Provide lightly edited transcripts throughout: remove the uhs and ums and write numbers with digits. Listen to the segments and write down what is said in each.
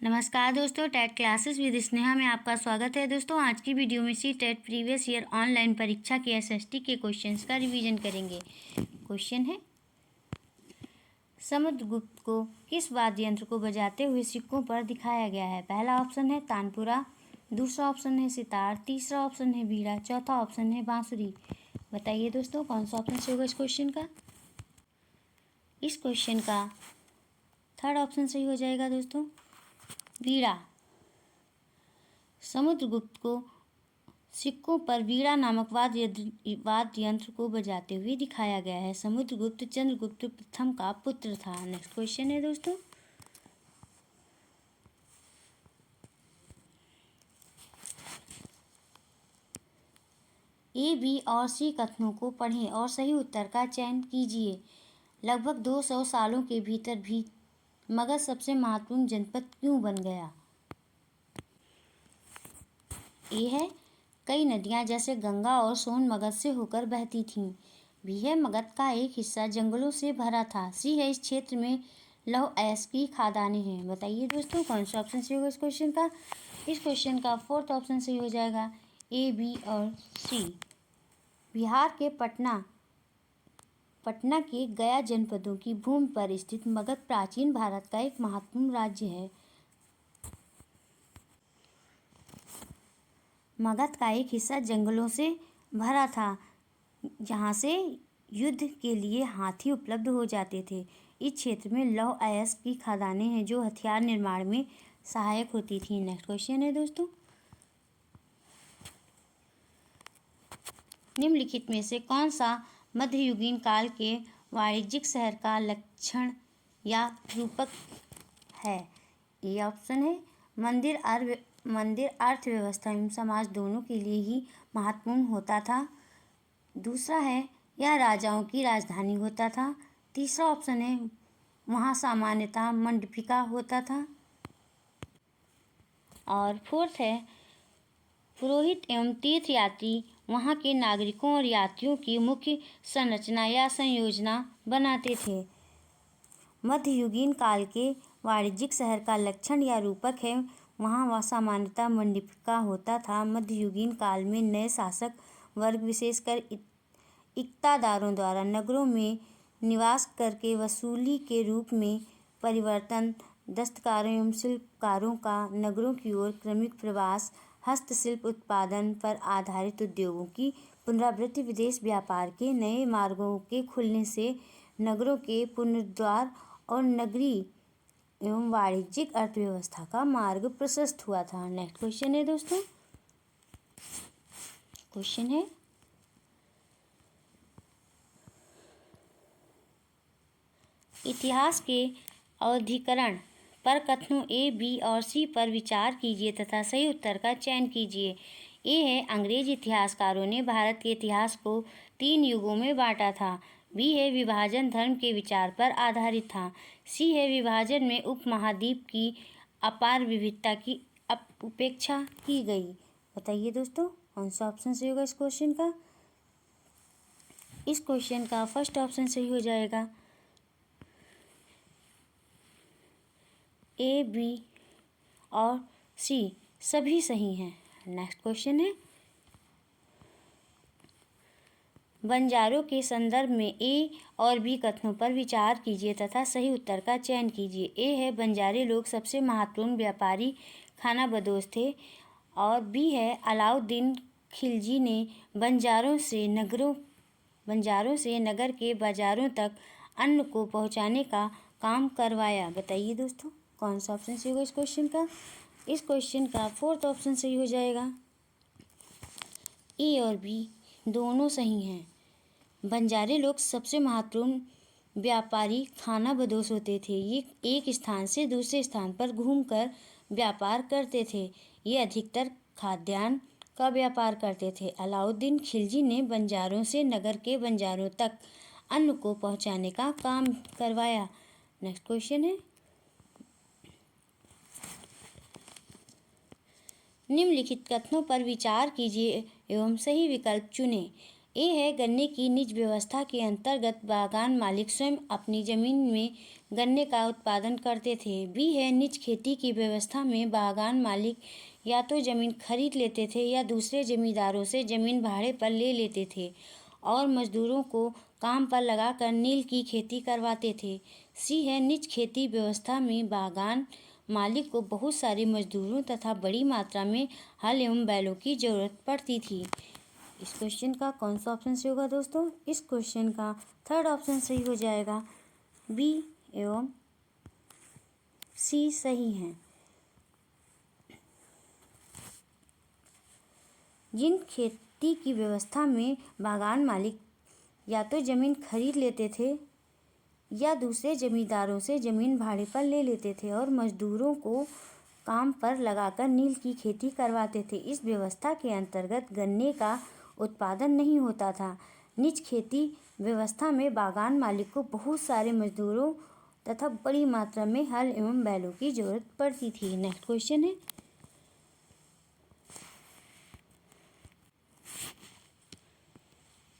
नमस्कार दोस्तों, TET classes with Sneha में आपका स्वागत है। दोस्तों, आज की वीडियो में C TET previous year online परीक्षा के एसएसटी के क्वेश्चंस का रिवीजन करेंगे। क्वेश्चन है, समुद्रगुप्त को किस वाद्य यंत्र को बजाते हुए सिक्कों पर दिखाया गया है? पहला ऑप्शन है तानपुरा, दूसरा ऑप्शन है सितार, तीसरा ऑप्शन है बीड़ा, चौथा ऑप्शन है बांसुरी। बताइए दोस्तों, कौन सा ऑप्शन सही होगा इस क्वेश्चन का? इस क्वेश्चन का थर्ड ऑप्शन सही हो जाएगा दोस्तों, बीड़ा। समुद्रगुप्त को सिक्कों पर बीड़ा नामक वाद्य यंत्र को बजाते हुए दिखाया गया है। समुद्रगुप्त चंद्रगुप्त प्रथम का पुत्र था। नेक्स्ट क्वेश्चन है दोस्तों, ए, बी और सी कथनों को पढ़ें और सही उत्तर का चयन कीजिए। लगभग 200 सालों के भीतर भी मगध सबसे महत्वपूर्ण जनपद क्यों बन गया? ए है, कई नदियां जैसे गंगा और सोन मगध से होकर बहती थीं। बी है, मगध का एक हिस्सा जंगलों से भरा था। सी है, इस क्षेत्र में लौह अयस्क की खदानें हैं। बताइए दोस्तों, कौन सा ऑप्शन सही होगा इस क्वेश्चन का? इस क्वेश्चन का फोर्थ ऑप्शन सही हो जाएगा, ए, बी और सी। बिहार के पटना के गया जनपदों की भूमि पर स्थित मगध प्राचीन भारत का एक महत्वपूर्ण राज्य है। मगध का एक हिस्सा जंगलों से भरा था, जहाँ से युद्ध के लिए हाथी उपलब्ध हो जाते थे। इस क्षेत्र में लौह अयस्क की खदानें हैं जो हथियार निर्माण में सहायक होती थी। नेक्स्ट क्वेश्चन है दोस्तों, निम्नलिखित में से कौन सा मध्ययुगीन काल के वाणिज्यिक शहर का लक्षण या रूपक है? ये ऑप्शन है, मंदिर अर्थव्यवस्था एवं समाज दोनों के लिए ही महत्वपूर्ण होता था। दूसरा है, यह राजाओं की राजधानी होता था। तीसरा ऑप्शन है, वहाँ सामान्यतः मंडपिका होता था। और फोर्थ है, पुरोहित एवं तीर्थयात्री वहाँ के नागरिकों और यात्रियों की मुख्य संरचना या संयोजना बनाते थे। मध्ययुगीन काल के वाणिज्यिक शहर का लक्षण या रूपक है, वहाँ सामान्यतः मंडपिका होता था। मध्ययुगीन काल में नए शासक वर्ग विशेषकर इक्तादारों द्वारा नगरों में निवास करके वसूली के रूप में परिवर्तन, दस्तकारों एवं शिल्पकारों का नगरों की ओर क्रमिक प्रवास, हस्तशिल्प उत्पादन पर आधारित उद्योगों की पुनरावृत्ति, विदेश व्यापार के नए मार्गों के खुलने से नगरों के पुनरुद्धार और नगरीय एवं वाणिज्यिक अर्थव्यवस्था का मार्ग प्रशस्त हुआ था। नेक्स्ट क्वेश्चन है दोस्तों, क्वेश्चन है, इतिहास के अवधिकरण पर कथनों ए, बी और सी पर विचार कीजिए तथा सही उत्तर का चयन कीजिए। ए है, अंग्रेज इतिहासकारों ने भारत के इतिहास को 3 युगों में बांटा था। बी है, विभाजन धर्म के विचार पर आधारित था। सी है, विभाजन में उपमहाद्वीप की अपार विविधता की उपेक्षा की गई। बताइए दोस्तों, कौन सा ऑप्शन सही होगा इस क्वेश्चन का? इस क्वेश्चन का फर्स्ट ऑप्शन सही हो जाएगा, ए, बी और सी सभी सही हैं। नेक्स्ट क्वेश्चन है, बंजारों के संदर्भ में ए और बी कथनों पर विचार कीजिए तथा सही उत्तर का चयन कीजिए। ए है, बंजारे लोग सबसे महत्वपूर्ण व्यापारी खानाबदोश थे। और बी है, अलाउद्दीन खिलजी ने बंजारों से नगर के बाजारों तक अन्न को पहुंचाने का काम करवाया। बताइए दोस्तों, कौन सा ऑप्शन सही होगा इस क्वेश्चन का? इस क्वेश्चन का फोर्थ ऑप्शन सही हो जाएगा, ए और बी दोनों सही हैं। बंजारे लोग सबसे महत्वपूर्ण व्यापारी खानाबदोश होते थे। ये एक स्थान से दूसरे स्थान पर घूमकर व्यापार करते थे। ये अधिकतर खाद्यान्न का व्यापार करते थे। अलाउद्दीन खिलजी ने बंजारों से नगर के बंजारों तक अन्न को पहुंचाने का काम करवाया। नेक्स्ट क्वेश्चन है, निम्नलिखित कथनों पर विचार कीजिए एवं सही विकल्प चुनें। ए है गन्ने की निज व्यवस्था के अंतर्गत बागान मालिक स्वयं अपनी जमीन में गन्ने का उत्पादन करते थे। बी है निज खेती की व्यवस्था में बागान मालिक या तो जमीन खरीद लेते थे या दूसरे जमींदारों से जमीन भाड़े पर ले लेते थे और मजदूरों को काम पर लगाकर नील की खेती करवाते थे। सी है निज खेती व्यवस्था में बागान मालिक को बहुत सारे मजदूरों तथा बड़ी मात्रा में हल एवं बैलों की जरूरत पड़ती थी। इस क्वेश्चन का कौन सा ऑप्शन सही होगा दोस्तों? इस क्वेश्चन का थर्ड ऑप्शन सही हो जाएगा। बी एवं सी सही हैं। जिन खेती की व्यवस्था में बागान मालिक या तो जमीन खरीद लेते थे या दूसरे जमींदारों से जमीन भाड़े पर ले लेते थे और मजदूरों को काम पर लगाकर नील की खेती करवाते थे, इस व्यवस्था के अंतर्गत गन्ने का उत्पादन नहीं होता था। निज खेती व्यवस्था में बागान मालिक को बहुत सारे मजदूरों तथा बड़ी मात्रा में हल एवं बैलों की जरूरत पड़ती थी। नेक्स्ट क्वेश्चन है,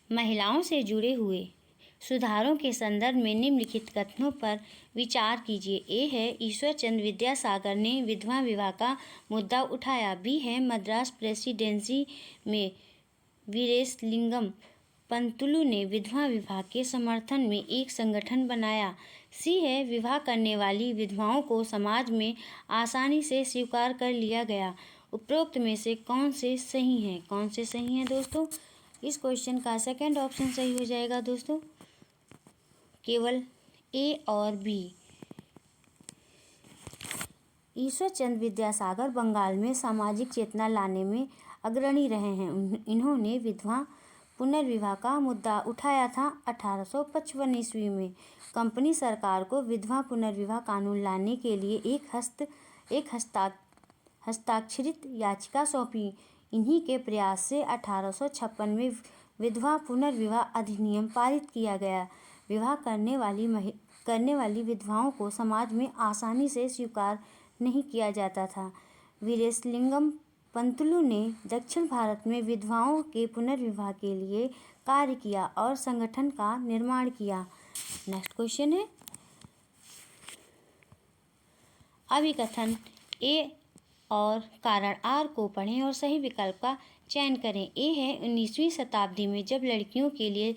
महिलाओं से जुड़े हुए सुधारों के संदर्भ में निम्नलिखित कथनों पर विचार कीजिए। ए है ईश्वर चंद्र विद्यासागर ने विधवा विवाह का मुद्दा उठाया। बी है मद्रास प्रेसिडेंसी में वीरेशलिंगम पंतुलु ने विधवा विवाह के समर्थन में एक संगठन बनाया। सी है विवाह करने वाली विधवाओं को समाज में आसानी से स्वीकार कर लिया गया। उपरोक्त में से कौन से सही हैं? कौन से सही हैं दोस्तों? इस क्वेश्चन का सेकंड ऑप्शन सही हो जाएगा दोस्तों, केवल ए और बी। ईश्वर चंद्र विद्यासागर बंगाल में सामाजिक चेतना लाने में अग्रणी रहे हैं। इन्होंने विधवा पुनर्विवाह का मुद्दा उठाया था। 1855 ईस्वी में कंपनी सरकार को विधवा पुनर्विवाह कानून लाने के लिए एक हस्ताक्षरित याचिका सौंपी। इन्हीं के प्रयास से 1856 में विधवा पुनर्विवाह अधिनियम पारित किया गया। विवाह करने वाली विधवाओं को समाज में आसानी से स्वीकार नहीं किया जाता था। वीरेशलिंगम पंतुलु ने दक्षिण भारत में विधवाओं के पुनर्विवाह के लिए कार्य किया और संगठन का निर्माण किया। नेक्स्ट क्वेश्चन है, अभिकथन ए और कारण आर को पढ़ें और सही विकल्प का चयन करें। ए है 19वीं शताब्दी में जब लड़कियों के लिए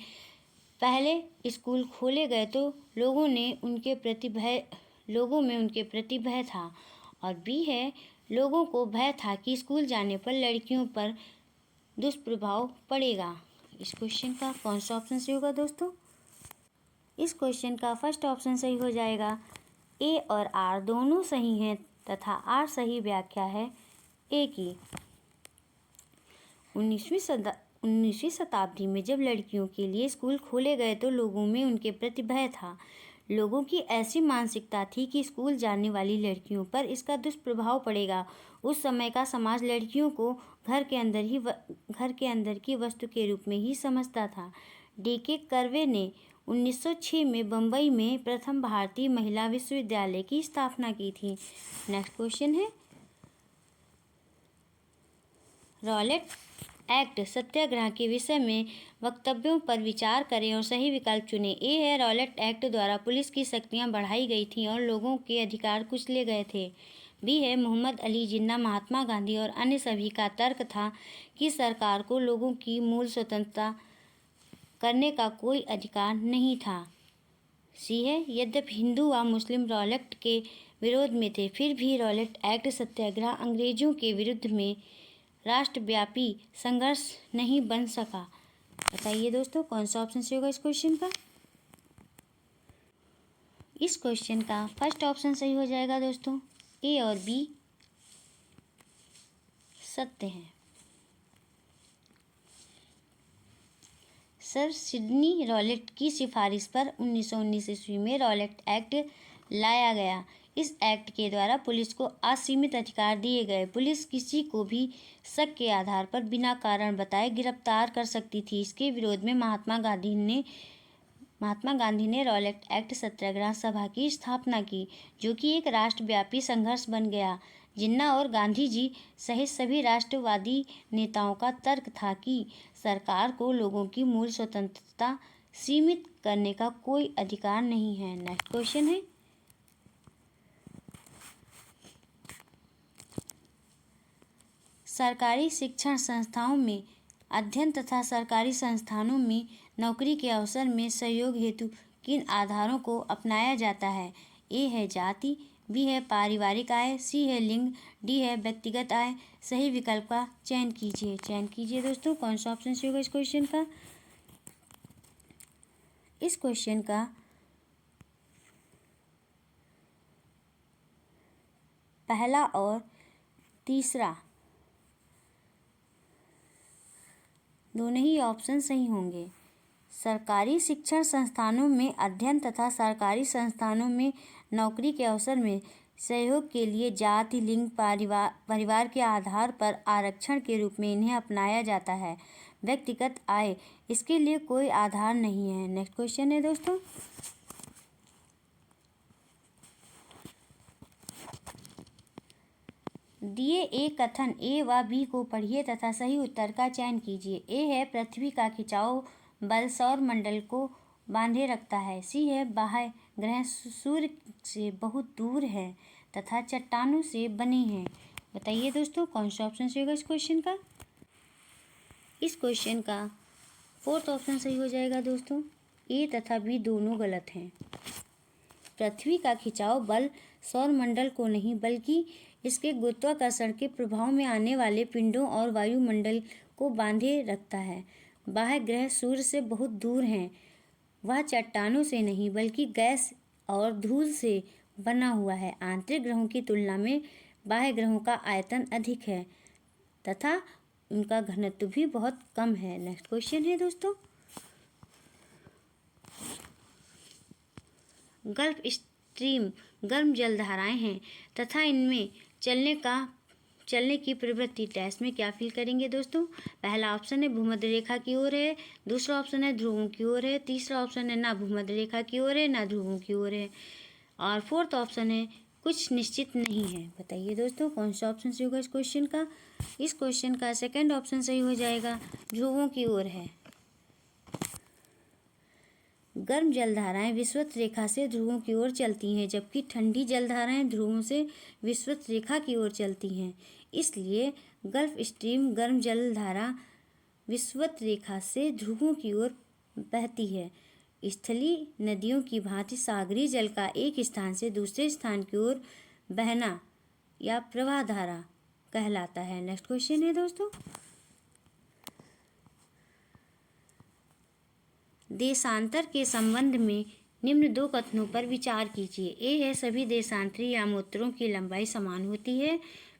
पहले स्कूल खोले गए तो लोगों में उनके प्रति भय था। और बी है लोगों को भय था कि स्कूल जाने पर लड़कियों पर दुष्प्रभाव पड़ेगा। इस क्वेश्चन का कौन सा ऑप्शन सही होगा दोस्तों? इस क्वेश्चन का फर्स्ट ऑप्शन सही हो जाएगा। ए और आर दोनों सही हैं तथा आर सही व्याख्या है ए की। 19वीं शताब्दी में जब लड़कियों के लिए स्कूल खोले गए तो लोगों में उनके प्रति भय था। लोगों की ऐसी मानसिकता थी कि स्कूल जाने वाली लड़कियों पर इसका दुष्प्रभाव पड़ेगा। उस समय का समाज लड़कियों को घर के अंदर की वस्तु के रूप में ही समझता था। डी.के. कर्वे ने 1906 में बम्बई में प्रथम भारतीय महिला विश्वविद्यालय की स्थापना की थी। नेक्स्ट क्वेश्चन है, रॉलेट एक्ट सत्याग्रह के विषय में वक्तव्यों पर विचार करें और सही विकल्प चुनें। ए है रॉलेट एक्ट द्वारा पुलिस की शक्तियां बढ़ाई गई थीं और लोगों के अधिकार कुचले गए थे। बी है मोहम्मद अली जिन्ना, महात्मा गांधी और अन्य सभी का तर्क था कि सरकार को लोगों की मूल स्वतंत्रता करने का कोई अधिकार नहीं था। सी है यद्यपि हिंदू व मुस्लिम रॉलेट के विरोध में थे, फिर भी रॉलेट एक्ट सत्याग्रह अंग्रेजों के विरुद्ध में राष्ट्रव्यापी संघर्ष नहीं बन सका। बताइए दोस्तों कौन सा ऑप्शन सही होगा इस क्वेश्चन का? इस क्वेश्चन का फर्स्ट ऑप्शन सही हो जाएगा दोस्तों, ए और बी सत्य हैं। सर सिडनी रॉलेट की सिफारिश पर 1919 ईस्वी में रॉलेट एक्ट लाया गया। इस एक्ट के द्वारा पुलिस को असीमित अधिकार दिए गए। पुलिस किसी को भी शक के आधार पर बिना कारण बताए गिरफ्तार कर सकती थी। इसके विरोध में महात्मा गांधी ने रॉलेट एक्ट सत्याग्रह सभा की स्थापना की, जो कि एक राष्ट्रव्यापी संघर्ष बन गया। जिन्ना और गांधी जी सहित सभी राष्ट्रवादी नेताओं का तर्क था कि सरकार को लोगों की मूल स्वतंत्रता सीमित करने का कोई अधिकार नहीं है। नेक्स्ट क्वेश्चन है, सरकारी शिक्षण संस्थाओं में अध्ययन तथा सरकारी संस्थानों में नौकरी के अवसर में सहयोग हेतु किन आधारों को अपनाया जाता है? ए है जाति, बी है पारिवारिक आय, सी है लिंग, डी है व्यक्तिगत आय। सही विकल्प का चयन कीजिए दोस्तों। कौन सा ऑप्शन सही होगा इस क्वेश्चन का? इस क्वेश्चन का पहला और तीसरा दोनों ही ऑप्शन सही होंगे। सरकारी शिक्षण संस्थानों में अध्ययन तथा सरकारी संस्थानों में नौकरी के अवसर में सहयोग के लिए जाति, लिंग, परिवार के आधार पर आरक्षण के रूप में इन्हें अपनाया जाता है। व्यक्तिगत आय, इसके लिए कोई आधार नहीं है। नेक्स्ट क्वेश्चन है दोस्तों, दिए एक कथन ए व बी को पढ़िए तथा सही उत्तर का चयन कीजिए। ए है पृथ्वी का खिंचाव बल सौर मंडल को बांधे रखता है। सी है बाह्य ग्रह सूर्य से बहुत दूर है तथा चट्टानों से बने हैं। बताइए दोस्तों कौन सा ऑप्शन सही होगा इस क्वेश्चन का? इस क्वेश्चन का फोर्थ ऑप्शन सही हो जाएगा दोस्तों। ए तथा बी दोनों गलत हैं। पृथ्वी का खिंचाव बल सौर मंडल को नहीं बल्कि इसके गुरुत्वाकर्षण के प्रभाव में आने वाले पिंडों और वायुमंडल को बांधे रखता है। बाह्य ग्रह सूर्य से बहुत दूर हैं। वह चट्टानों से नहीं बल्कि गैस और धूल से बना हुआ है। आंतरिक ग्रहों की तुलना में बाह्य ग्रहों का आयतन अधिक है तथा उनका घनत्व भी बहुत कम है। नेक्स्ट क्वेश्चन है दोस्तों, गल्फ स्ट्रीम गर्म जलधाराएं हैं तथा इनमें चलने की प्रवृत्ति डैश में क्या फील करेंगे दोस्तों? पहला ऑप्शन है भूमध्य रेखा की ओर है, दूसरा ऑप्शन है ध्रुवों की ओर है, तीसरा ऑप्शन है ना भूमध्य रेखा की ओर है ना ध्रुवों की ओर है, और फोर्थ ऑप्शन है कुछ निश्चित नहीं है। बताइए दोस्तों कौन सा ऑप्शन सही होगा इस क्वेश्चन का? इस क्वेश्चन का सेकंड ऑप्शन सही हो जाएगा, ध्रुवों की ओर है। गर्म जलधाराएं विषुवत रेखा से ध्रुवों की ओर चलती हैं जबकि ठंडी जलधाराएं ध्रुवों से विषुवत रेखा की ओर चलती हैं। इसलिए गल्फ स्ट्रीम गर्म जलधारा विषुवत रेखा से ध्रुवों की ओर बहती है। स्थलीय नदियों की भांति सागरीय जल का एक स्थान से दूसरे स्थान की ओर बहना या प्रवाह धारा कहलाता है। नेक्स्ट क्वेश्चन है दोस्तों, देशांतर के संबंध में निम्न दो कथनों पर विचार कीजिए। ए है सभी देशांतरी यामोत्तरों की लंबाई समान होती है,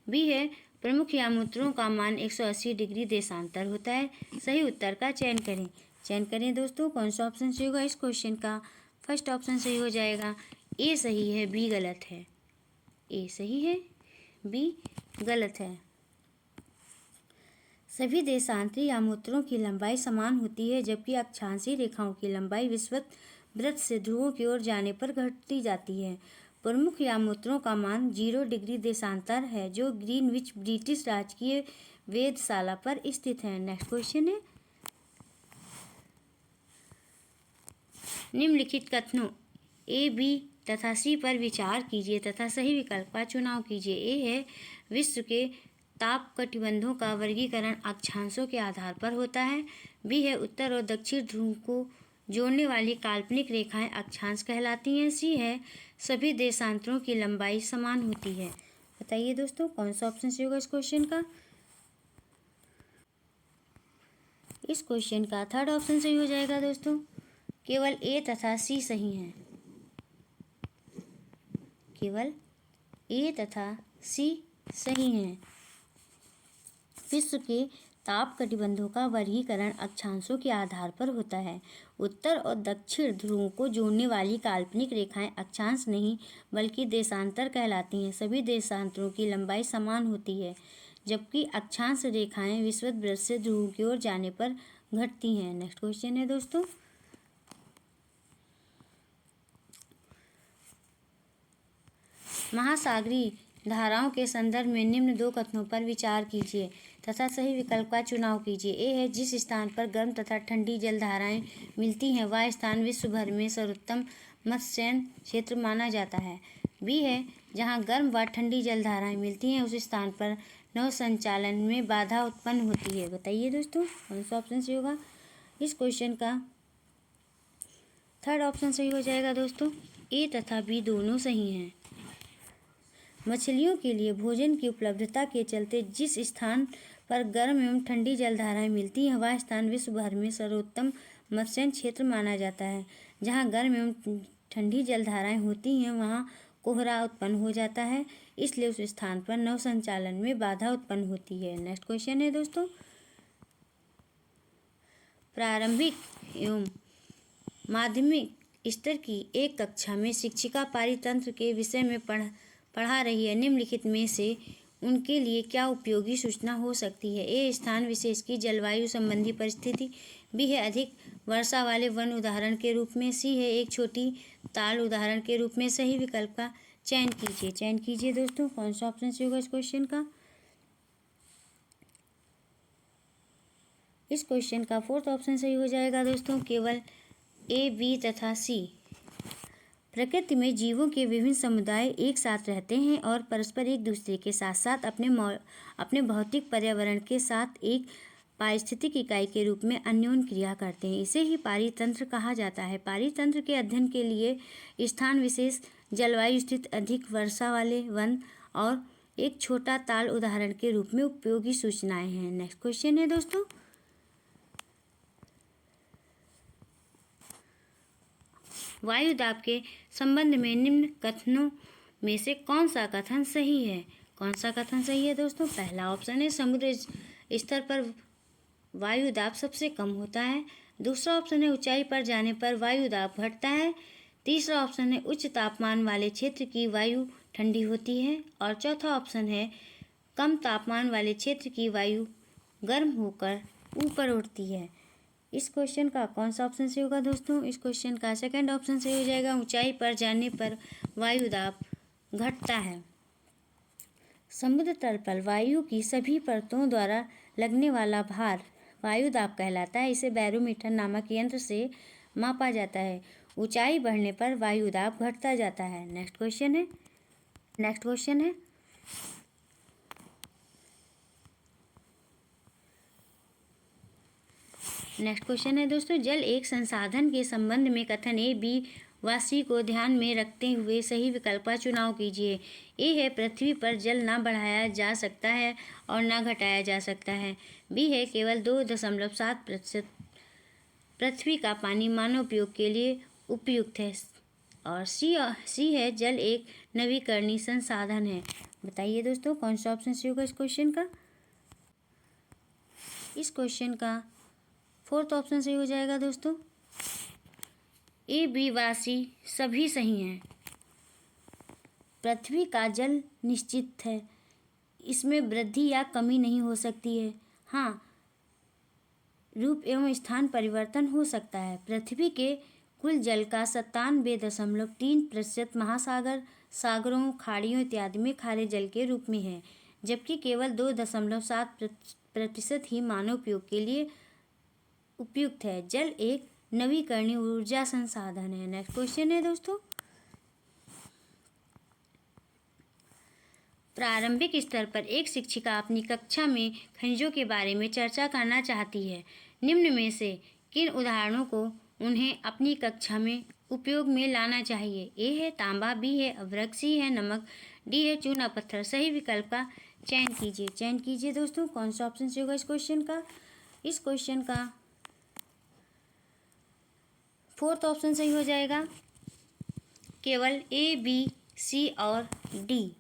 बी है प्रमुख यामोत्तरों का मान 180 डिग्री देशांतर होता है। सही उत्तर का चयन करें दोस्तों। कौन सा ऑप्शन सही होगा इस क्वेश्चन का? फर्स्ट ऑप्शन सही हो जाएगा, ए सही है बी गलत है। ए सही है बी गलत है। सभी देशांतरी यामोत्तरों की लंबाई समान होती है जबकि अक्षांशीय रेखाओं की लंबाई विषुवत वृत्त से ध्रुवों की ओर जाने पर घटती जाती है। प्रमुख यामोत्तरों का मान 0 डिग्री देशांतर है जो ग्रीनविच ब्रिटिश राजकीय वेधशाला पर स्थित है। नेक्स्ट क्वेश्चन है, निम्नलिखित कथनों ए बी तथा सी पर विचार कीजिए तथा सही विकल्प का चुनाव कीजिए। ए है विश्व के ताप कटिबंधों का वर्गीकरण अक्षांशों के आधार पर होता है। बी है उत्तर और दक्षिण ध्रुव को जोड़ने वाली काल्पनिक रेखाएं अक्षांश कहलाती हैं। सी है सभी देशांतरों की लंबाई समान होती है। बताइए दोस्तों कौन सा ऑप्शन सही होगा इस क्वेश्चन का? इस क्वेश्चन का थर्ड ऑप्शन सही हो जाएगा दोस्तों। केवल ए तथा सी सही हैं। केवल ए तथा सी सही हैं। विश्व के ताप कटिबंधों का वर्गीकरण अक्षांशों के आधार पर होता है। उत्तर और दक्षिण ध्रुवों को जोड़ने वाली काल्पनिक रेखाएं अक्षांश नहीं बल्कि देशांतर कहलाती हैं। सभी देशांतरों की लंबाई समान होती है जबकि अक्षांश रेखाएं विषुवत वृत्त से ध्रुवों की ओर जाने पर घटती हैं। नेक्स्ट क्वेश्चन है दोस्तों, महासागरीय धाराओं के संदर्भ में निम्न दो कथनों पर विचार कीजिए तथा सही विकल्प का चुनाव कीजिए। ए है, जिस स्थान पर गर्म तथा ठंडी जलधाराएं मिलती हैं वह स्थान विश्व भर में सर्वोत्तम मत्स्यन क्षेत्र माना जाता है। बी है, जहां गर्म व ठंडी जलधाराएं मिलती हैं उस स्थान पर नौ संचालन में बाधा उत्पन्न होती है। बताइए दोस्तों कौन सा ऑप्शन सही होगा। इस क्वेश्चन का थर्ड ऑप्शन सही हो जाएगा दोस्तों। ए तथा बी दोनों सही हैं। मछलियों के लिए भोजन की उपलब्धता के चलते जिस स्थान पर गर्म एवं ठंडी जलधाराएं मिलती हैं वह स्थान विश्व भर में सर्वोत्तम मत्स्यन क्षेत्र माना जाता है। जहां गर्म एवं ठंडी जलधाराएं होती हैं वहां कोहरा उत्पन्न हो जाता है, इसलिए उस स्थान पर नौ संचालन में बाधा उत्पन्न होती है। नेक्स्ट क्वेश्चन है दोस्तों, प्रारंभिक एवं माध्यमिक स्तर की एक कक्षा में शिक्षिका पारितंत्र के विषय में पढ़ा रही है। निम्नलिखित में से उनके लिए क्या उपयोगी सूचना हो सकती है। ए, स्थान विशेष की जलवायु संबंधी परिस्थिति। बी है, अधिक वर्षा वाले वन उदाहरण के रूप में। सी है, एक छोटी ताल उदाहरण के रूप में। सही विकल्प का चयन कीजिए दोस्तों कौन सा ऑप्शन सही होगा इस क्वेश्चन का। इस क्वेश्चन का फोर्थ ऑप्शन सही हो जाएगा दोस्तों, केवल ए, बी तथा सी। प्रकृति में जीवों के विभिन्न समुदाय एक साथ रहते हैं और परस्पर एक दूसरे के साथ साथ अपने भौतिक पर्यावरण के साथ एक पारिस्थितिक इकाई के रूप में अन्योन्य क्रिया करते हैं। इसे ही पारितंत्र कहा जाता है। पारितंत्र के अध्ययन के लिए स्थान विशेष, जलवायु स्थित अधिक वर्षा वाले वन और एक छोटा ताल उदाहरण के रूप में उपयोगी सूचनाएं हैं। नेक्स्ट क्वेश्चन है दोस्तों, वायु दाब के संबंध में निम्न कथनों में से कौन सा कथन सही है। कौन सा कथन सही है दोस्तों। पहला ऑप्शन है, समुद्र स्तर पर वायु दाब सबसे कम होता है। दूसरा ऑप्शन है, ऊंचाई पर जाने पर वायु दाब घटता है। तीसरा ऑप्शन है, उच्च तापमान वाले क्षेत्र की वायु ठंडी होती है। और चौथा ऑप्शन है, कम तापमान वाले क्षेत्र की वायु गर्म होकर ऊपर उठती है। इस क्वेश्चन का कौन सा ऑप्शन सही होगा दोस्तों। इस क्वेश्चन का सेकंड ऑप्शन सही हो जाएगा, ऊंचाई पर जाने पर वायु दाब घटता है। समुद्र तल पर वायु की सभी परतों द्वारा लगने वाला भार वायु दाब कहलाता है। इसे बैरोमीटर नामक यंत्र से मापा जाता है। ऊंचाई बढ़ने पर वायु दाब घटता जाता है। नेक्स्ट क्वेश्चन है दोस्तों, जल एक संसाधन के संबंध में कथन ए, बी व सी को ध्यान में रखते हुए सही विकल्प का चुनाव कीजिए। ए है, पृथ्वी पर जल ना बढ़ाया जा सकता है और ना घटाया जा सकता है। बी है, केवल 2.7% पृथ्वी का पानी मानव उपयोग के लिए उपयुक्त है। और सी है, जल एक नवीकरणीय संसाधन है। बताइए दोस्तों कौन सा ऑप्शन सही होगा इस क्वेश्चन का। इस क्वेश्चन का फोर्थ ऑप्शन सही हो जाएगा दोस्तों, ए, बी व सी सभी सही हैं। पृथ्वी का जल निश्चित है, इसमें वृद्धि या कमी नहीं हो सकती है। हाँ, रूप एवं स्थान परिवर्तन हो सकता है। पृथ्वी के कुल जल का 97.3% महासागर, सागरों, खाड़ियों इत्यादि में खारे जल के रूप में है, जबकि केवल 2.7% ही मानव उपयोग के लिए उपयुक्त है। जल एक नवीकरणीय ऊर्जा संसाधन है। नेक्स्ट क्वेश्चन है दोस्तों, प्रारंभिक स्तर पर एक शिक्षिका अपनी कक्षा में खनिजों के बारे में चर्चा करना चाहती है। निम्न में से किन उदाहरणों को उन्हें अपनी कक्षा में उपयोग में लाना चाहिए। ए है, तांबा। बी है, अभ्रक। सी है, नमक। डी है, चूना पत्थर। सही विकल्प का चयन कीजिए दोस्तों कौन सा ऑप्शन सही होगा इस क्वेश्चन का। इस क्वेश्चन का फोर्थ ऑप्शन सही हो जाएगा, केवल ए, बी, सी और डी।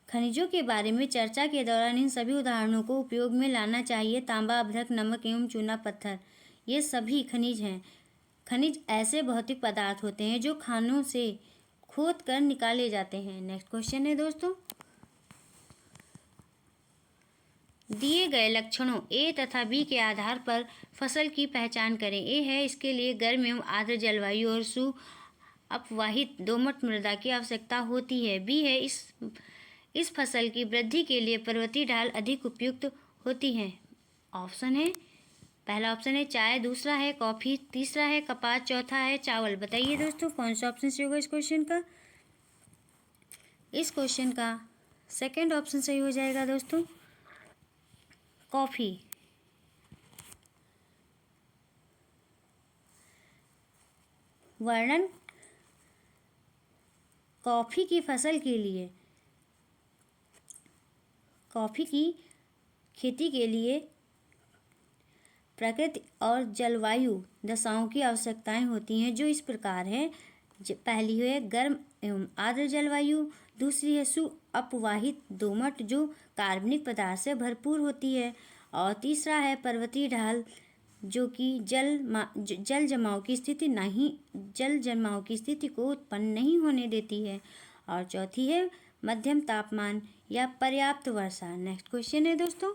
खनिजों के बारे में चर्चा के दौरान इन सभी उदाहरणों को उपयोग में लाना चाहिए। तांबा, अभ्रक, नमक एवं चूना पत्थर, ये सभी खनिज हैं। खनिज ऐसे भौतिक पदार्थ होते हैं जो खानों से खोद कर निकाले जाते हैं। नेक्स्ट क्वेश्चन है दोस्तों, दिए गए लक्षणों ए तथा बी के आधार पर फसल की पहचान करें। ए है, इसके लिए गर्म एवं आर्द्र जलवायु और अपवाहित दोमट मृदा की आवश्यकता होती है। बी है, इस फसल की वृद्धि के लिए पर्वतीय ढाल अधिक उपयुक्त होती है। ऑप्शन है, पहला ऑप्शन है चाय, दूसरा है कॉफी, तीसरा है कपास, चौथा है चावल। बताइए दोस्तों कौन सा ऑप्शन सही होगा इस क्वेश्चन का। इस क्वेश्चन का सेकंड ऑप्शन सही हो जाएगा दोस्तों, कॉफी। वर्णन, कॉफी की फसल के लिए, कॉफी की खेती के लिए प्रकृति और जलवायु दशाओं की आवश्यकताएं होती हैं, जो इस प्रकार है। पहली है गर्म एवं आर्द्र जलवायु, दूसरी है अपवाहित दोमट जो कार्बनिक पदार्थ से भरपूर होती है, और तीसरा है पर्वतीय ढाल जो कि जल जमाव की स्थिति को उत्पन्न नहीं होने देती है, और चौथी है मध्यम तापमान या पर्याप्त वर्षा। नेक्स्ट क्वेश्चन है दोस्तों,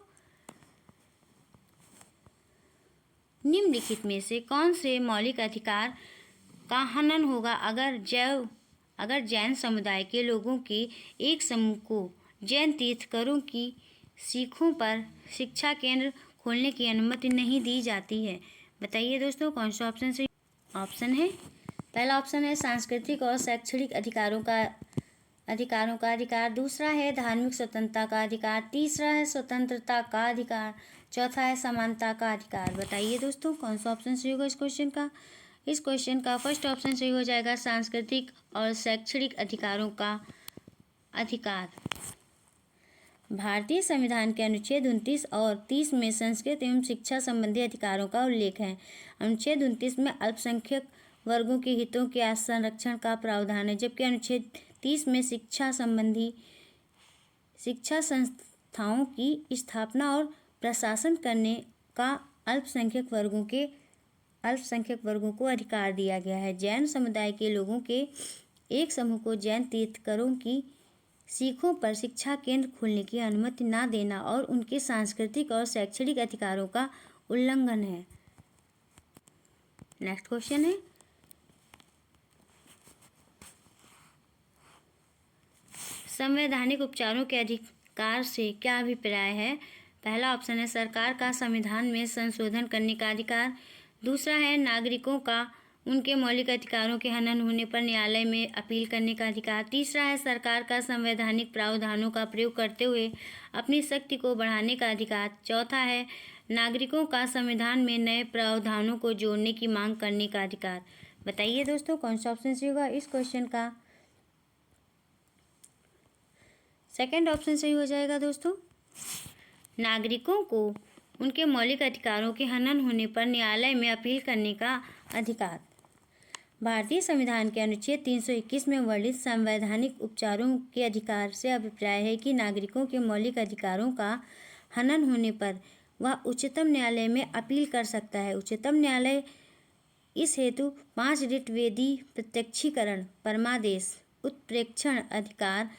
निम्नलिखित में से कौन से मौलिक अधिकार का हनन होगा अगर जैन समुदाय के लोगों के एक समूह को जैन तीर्थंकरों की सीखों पर शिक्षा केंद्र खोलने की अनुमति नहीं दी जाती है। बताइए दोस्तों कौन सा ऑप्शन सही। ऑप्शन है, पहला ऑप्शन है सांस्कृतिक और शैक्षणिक अधिकारों का अधिकार, दूसरा है धार्मिक स्वतंत्रता का अधिकार, तीसरा है स्वतंत्रता का अधिकार, चौथा है समानता का अधिकार। बताइए दोस्तों कौन सा ऑप्शन सही होगा इस क्वेश्चन का। इस क्वेश्चन का फर्स्ट ऑप्शन सही हो जाएगा, सांस्कृतिक और शैक्षणिक अधिकारों का अधिकार। भारतीय संविधान के अनुच्छेद 29 और 30 में संस्कृत एवं शिक्षा संबंधी अधिकारों का उल्लेख है। अनुच्छेद 29 में अल्पसंख्यक वर्गों के हितों के संरक्षण का प्रावधान है, जबकि अनुच्छेद 30 में शिक्षा संस्थाओं की स्थापना और प्रशासन करने का अल्पसंख्यक वर्गों को अधिकार दिया गया है। जैन समुदाय के लोगों के एक समूह को जैन तीर्थंकरों की सीखों पर शिक्षा केंद्र खोलने की अनुमति न देना और उनके सांस्कृतिक और शैक्षणिक अधिकारों का उल्लंघन है। नेक्स्ट क्वेश्चन है, संवैधानिक उपचारों के अधिकार से क्या अभिप्राय है। पहला ऑप्शन है सरकार का संविधान में संशोधन करने का अधिकार, दूसरा है नागरिकों का उनके मौलिक अधिकारों के हनन होने पर न्यायालय में अपील करने का अधिकार, तीसरा है सरकार का संवैधानिक प्रावधानों का प्रयोग करते हुए अपनी शक्ति को बढ़ाने का अधिकार, चौथा है नागरिकों का संविधान में नए प्रावधानों को जोड़ने की मांग करने का अधिकार। बताइए दोस्तों कौन सा ऑप्शन सही होगा इस क्वेश्चन का। सेकंड ऑप्शन सही हो जाएगा दोस्तों, नागरिकों को उनके मौलिक अधिकारों के हनन होने पर न्यायालय में अपील करने का अधिकार। भारतीय संविधान के अनुच्छेद 321 में वर्णित संवैधानिक उपचारों के अधिकार से अभिप्राय है कि नागरिकों के मौलिक अधिकारों का हनन होने पर वह उच्चतम न्यायालय में अपील कर सकता है। उच्चतम न्यायालय इस हेतु 5 रिट वेदी प्रत्यक्षीकरण, परमादेश, उत्प्रेक्षण अधिकार,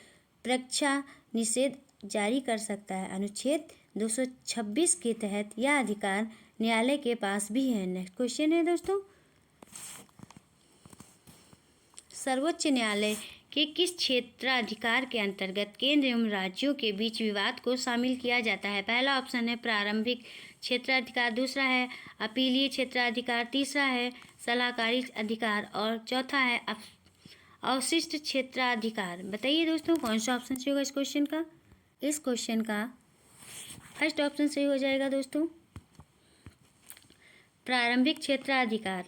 प्रेक्षा निषेध जारी कर सकता है। अनुच्छेद 226 के तहत यह अधिकार न्यायालय के पास भी है। नेक्स्ट क्वेश्चन है दोस्तों, सर्वोच्च न्यायालय के किस क्षेत्राधिकार के अंतर्गत केंद्र एवं राज्यों के बीच विवाद को शामिल किया जाता है। पहला ऑप्शन है प्रारंभिक क्षेत्राधिकार, दूसरा है अपीलीय क्षेत्राधिकार, तीसरा है सलाहकारी अधिकार और चौथा है अवशिष्ट क्षेत्राधिकार। बताइए दोस्तों कौन सा ऑप्शन सही होगा इस क्वेश्चन का। इस क्वेश्चन का फर्स्ट ऑप्शन सही हो जाएगा दोस्तों, प्रारंभिक क्षेत्राधिकार।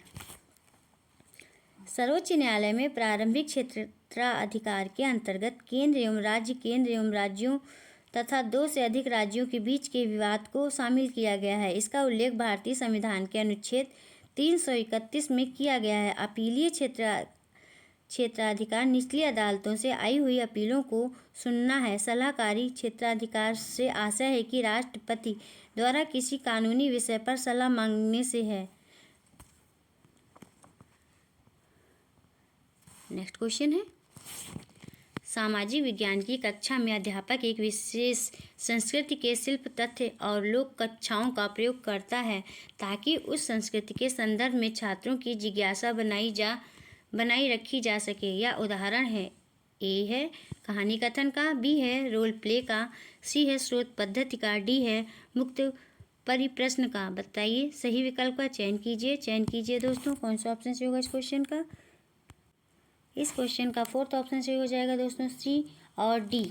सर्वोच्च न्यायालय में प्रारंभिक क्षेत्राधिकार के अंतर्गत केंद्र एवं राज्यों तथा 2 से अधिक राज्यों के बीच के विवाद को शामिल किया गया है। इसका उल्लेख भारतीय संविधान के अनुच्छेद 331 में किया गया है। अपीलीय क्षेत्राधिकार निचली अदालतों से आई हुई अपीलों को सुनना है। सलाहकारी क्षेत्राधिकार से आशय है कि राष्ट्रपति द्वारा किसी कानूनी विषय पर सलाह मांगने से है। नेक्स्ट क्वेश्चन है, सामाजिक विज्ञान की कक्षा में अध्यापक एक विशेष संस्कृति के शिल्प, तथ्य और लोक कक्षाओं का प्रयोग करता है ताकि उस संस्कृति के संदर्भ में छात्रों की जिज्ञासा बनाई रखी जा सके। यह उदाहरण है, ए है कहानी कथन का, बी है रोल प्ले का, सी है स्रोत पद्धति का, डी है मुक्त परिप्रश्न का। बताइए सही विकल्प का चयन कीजिए दोस्तों। कौन सा ऑप्शन सही होगा इस क्वेश्चन का? इस क्वेश्चन का फोर्थ ऑप्शन सही हो जाएगा दोस्तों, सी और डी।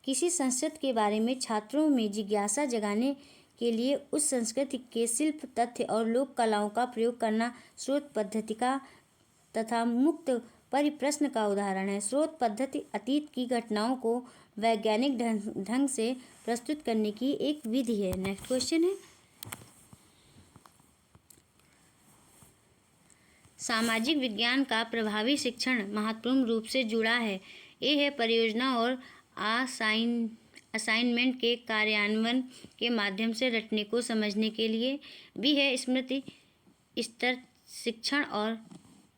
किसी संस्कृति के बारे में छात्रों में जिज्ञासा जगाने के लिए उस संस्कृति के शिल्प, तथ्य और लोक कलाओं का प्रयोग करना स्रोत पद्धति का तथा मुक्त परिप्रश्न का उदाहरण है। स्रोत पद्धति अतीत की घटनाओं को वैज्ञानिक ढंग से प्रस्तुत करने की एक विधि है। नेक्स्ट क्वेश्चन है, सामाजिक विज्ञान का प्रभावी शिक्षण महत्वपूर्ण रूप से जुड़ा है। ए है परियोजना और असाइनमेंट के कार्यान्वयन के माध्यम से रटने को समझने के लिए, बी है स्मृति स्तर शिक्षण और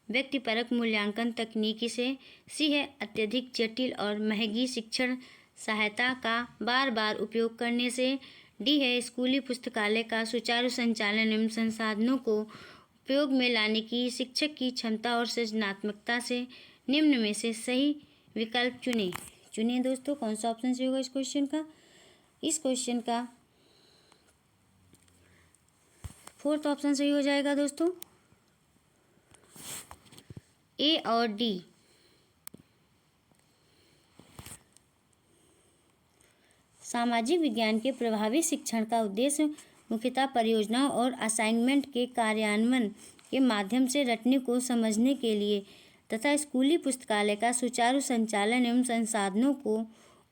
व्यक्तिपरक मूल्यांकन तकनीकी से, सी है अत्यधिक जटिल और महंगी शिक्षण सहायता का बार बार उपयोग करने से, डी है स्कूली पुस्तकालय का सुचारू संचालन एवं संसाधनों को उपयोग में लाने की शिक्षक की क्षमता और सृजनात्मकता से। निम्न में से सही विकल्प चुनें दोस्तों। कौन सा ऑप्शन सही होगा इस क्वेश्चन का? इस क्वेश्चन का फोर्थ ऑप्शन सही हो जाएगा दोस्तों, ए और डी। सामाजिक विज्ञान के प्रभावी शिक्षण का उद्देश्य मुख्यतः परियोजनाओं और असाइनमेंट के कार्यान्वयन के माध्यम से रटने को समझने के लिए तथा स्कूली पुस्तकालय का सुचारू संचालन एवं संसाधनों को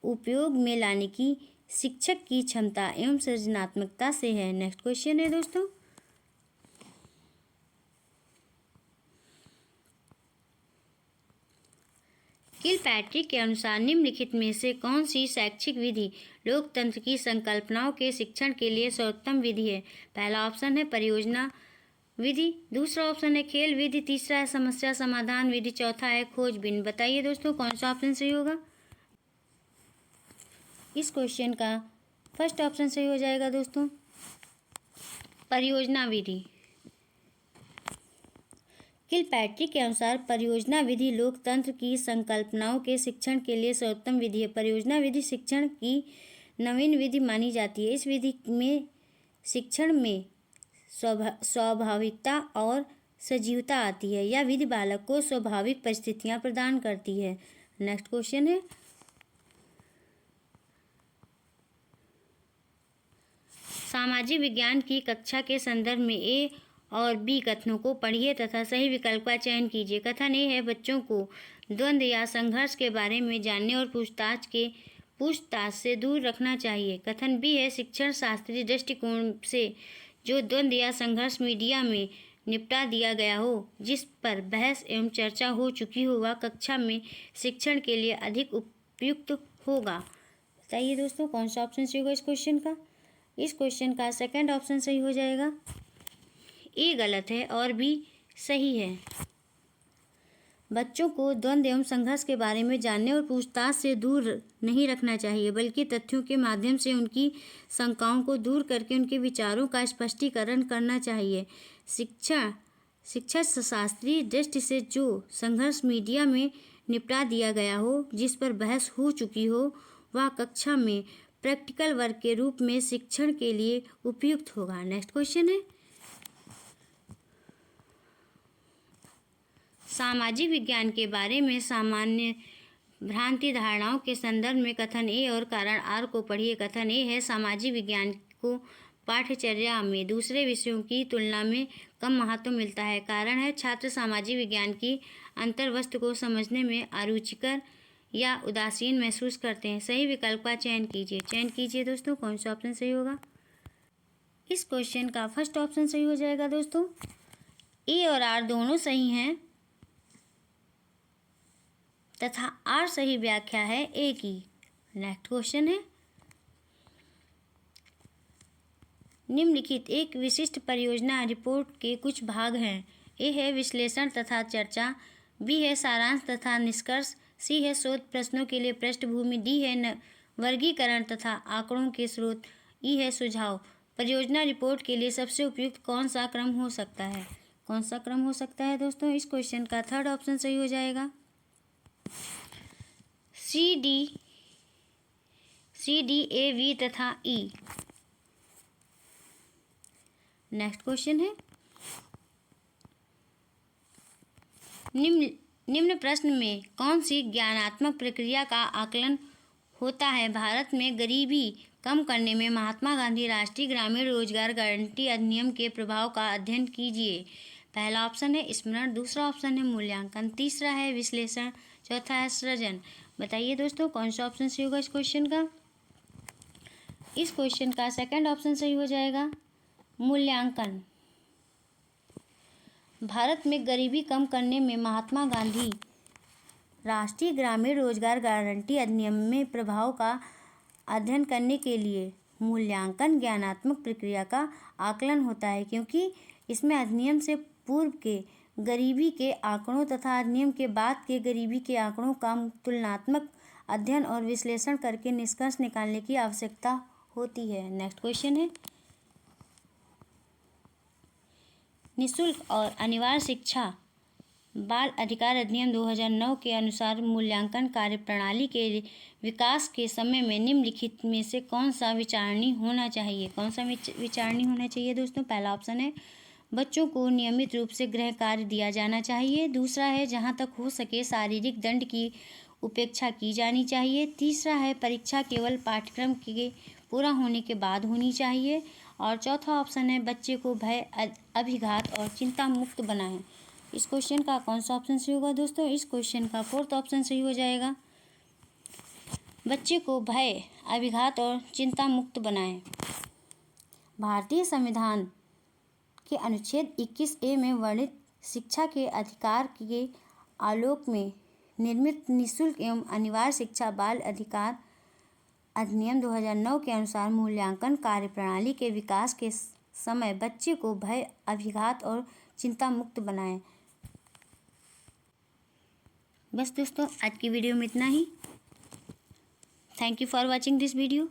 उपयोग में लाने की शिक्षक की क्षमता एवं सृजनात्मकता से है। नेक्स्ट क्वेश्चन है दोस्तों, किलपैट्रिक के अनुसार निम्नलिखित में से कौन सी शैक्षिक विधि लोकतंत्र की संकल्पनाओं के शिक्षण के लिए सर्वोत्तम विधि है? पहला ऑप्शन है परियोजना विधि, दूसरा ऑप्शन है खेल विधि, तीसरा है समस्या समाधान विधि, चौथा है खोजबीन। बताइए दोस्तों कौन सा ऑप्शन सही होगा? इस क्वेश्चन का फर्स्ट ऑप्शन सही हो जाएगा दोस्तों, परियोजना विधि। किलपैट्रिक के अनुसार परियोजना विधि लोकतंत्र की संकल्पनाओं के शिक्षण के लिए सर्वोत्तम विधि है। परियोजना विधि शिक्षण की नवीन विधि मानी जाती है। इस विधि में शिक्षण में स्वाभाविकता और सजीवता आती है। यह विधि बालक को स्वाभाविक परिस्थितियां प्रदान करती है। नेक्स्ट क्वेश्चन है, सामाजिक विज्ञान की कक्षा के संदर्भ में ए और बी कथनों को पढ़िए तथा सही विकल्प का चयन कीजिए। कथन ए है बच्चों को द्वंद्व या संघर्ष के बारे में जानने और पूछताछ से दूर रखना चाहिए। कथन बी है शिक्षण शास्त्रीय दृष्टिकोण से जो द्वंद्व या संघर्ष मीडिया में निपटा दिया गया हो, जिस पर बहस एवं चर्चा हो चुकी हो, वह कक्षा में शिक्षण के लिए अधिक उपयुक्त होगा। बताइए दोस्तों कौन सा ऑप्शन सही होगा इस क्वेश्चन का? इस क्वेश्चन का सेकंड ऑप्शन सही हो जाएगा, ए गलत है और बी सही है। बच्चों को द्वंद्व एवं संघर्ष के बारे में जानने और पूछताछ से दूर नहीं रखना चाहिए, बल्कि तथ्यों के माध्यम से उनकी शंकाओं को दूर करके उनके विचारों का स्पष्टीकरण करना चाहिए। शिक्षा शास्त्रीय दृष्टि से जो संघर्ष मीडिया में निपटा दिया गया हो, जिस पर बहस हो चुकी हो, वह कक्षा में प्रैक्टिकल वर्क के रूप में शिक्षण के लिए उपयुक्त होगा। नेक्स्ट क्वेश्चन है, सामाजिक विज्ञान के बारे में सामान्य भ्रांति धारणाओं के संदर्भ में कथन ए और कारण आर को पढ़िए। कथन ए है सामाजिक विज्ञान को पाठ्यचर्या में दूसरे विषयों की तुलना में कम महत्व मिलता है। कारण है छात्र सामाजिक विज्ञान की अंतर्वस्तु को समझने में अरुचिकर या उदासीन महसूस करते हैं। सही विकल्प का चयन कीजिए दोस्तों। कौन सा ऑप्शन सही होगा? इस क्वेश्चन का फर्स्ट ऑप्शन सही हो जाएगा दोस्तों, ए और आर दोनों सही हैं तथा आर सही व्याख्या है ए की। नेक्स्ट क्वेश्चन है, निम्नलिखित एक विशिष्ट परियोजना रिपोर्ट के कुछ भाग हैं। ए है विश्लेषण तथा चर्चा, बी है सारांश तथा निष्कर्ष, सी है शोध प्रश्नों के लिए पृष्ठभूमि, डी है वर्गीकरण तथा आंकड़ों के स्रोत, ई है सुझाव। परियोजना रिपोर्ट के लिए सबसे उपयुक्त कौन सा क्रम हो सकता है? कौन सा क्रम हो सकता है दोस्तों? इस क्वेश्चन का थर्ड ऑप्शन सही हो जाएगा, सी डी ए वी तथा ई। नेक्स्ट क्वेश्चन है, निम्न प्रश्न में कौन सी ज्ञानात्मक प्रक्रिया का आकलन होता है? भारत में गरीबी कम करने में महात्मा गांधी राष्ट्रीय ग्रामीण रोजगार गारंटी अधिनियम के प्रभाव का अध्ययन कीजिए। पहला ऑप्शन है स्मरण, दूसरा ऑप्शन है मूल्यांकन, तीसरा है विश्लेषण, चौथा है सृजन। बताइए दोस्तों कौन सा ऑप्शन सही होगा इस क्वेश्चन का? इस क्वेश्चन का सेकंड ऑप्शन सही हो जाएगा, मूल्यांकन। भारत में गरीबी कम करने में महात्मा गांधी राष्ट्रीय ग्रामीण रोजगार गारंटी अधिनियम में प्रभाव का अध्ययन करने के लिए मूल्यांकन ज्ञानात्मक प्रक्रिया का आकलन होता है, क्योंकि इसमें अधिनियम से पूर्व के गरीबी के आंकड़ों तथा अधिनियम के बाद के गरीबी के आंकड़ों का तुलनात्मक अध्ययन और विश्लेषण करके निष्कर्ष निकालने की आवश्यकता होती है। नेक्स्ट क्वेश्चन है, निःशुल्क और अनिवार्य शिक्षा बाल अधिकार अधिनियम 2009 के अनुसार मूल्यांकन कार्य प्रणाली के विकास के समय में निम्नलिखित में से कौन सा विचारणीय होना चाहिए? कौन सा विचारणीय होना चाहिए दोस्तों? पहला ऑप्शन है बच्चों को नियमित रूप से गृह कार्य दिया जाना चाहिए, दूसरा है जहां तक हो सके शारीरिक दंड की उपेक्षा की जानी चाहिए, तीसरा है परीक्षा केवल पाठ्यक्रम के पूरा होने के बाद होनी चाहिए, और चौथा ऑप्शन है बच्चे को भय, अभिघात और चिंता मुक्त बनाएं। इस क्वेश्चन का कौन सा ऑप्शन सही होगा दोस्तों? इस क्वेश्चन का फोर्थ ऑप्शन सही हो जाएगा, बच्चे को भय, अभिघात और चिंता मुक्त बनाएं। भारतीय संविधान के अनुच्छेद 21A में वर्णित शिक्षा के अधिकार के आलोक में निर्मित निःशुल्क एवं अनिवार्य शिक्षा बाल अधिकार अधिनियम 2009 के अनुसार मूल्यांकन कार्य प्रणाली के विकास के समय बच्चे को भय, अभिघात और चिंता मुक्त बनाएं। बस दोस्तों आज की वीडियो में इतना ही। Thank you for watching this video.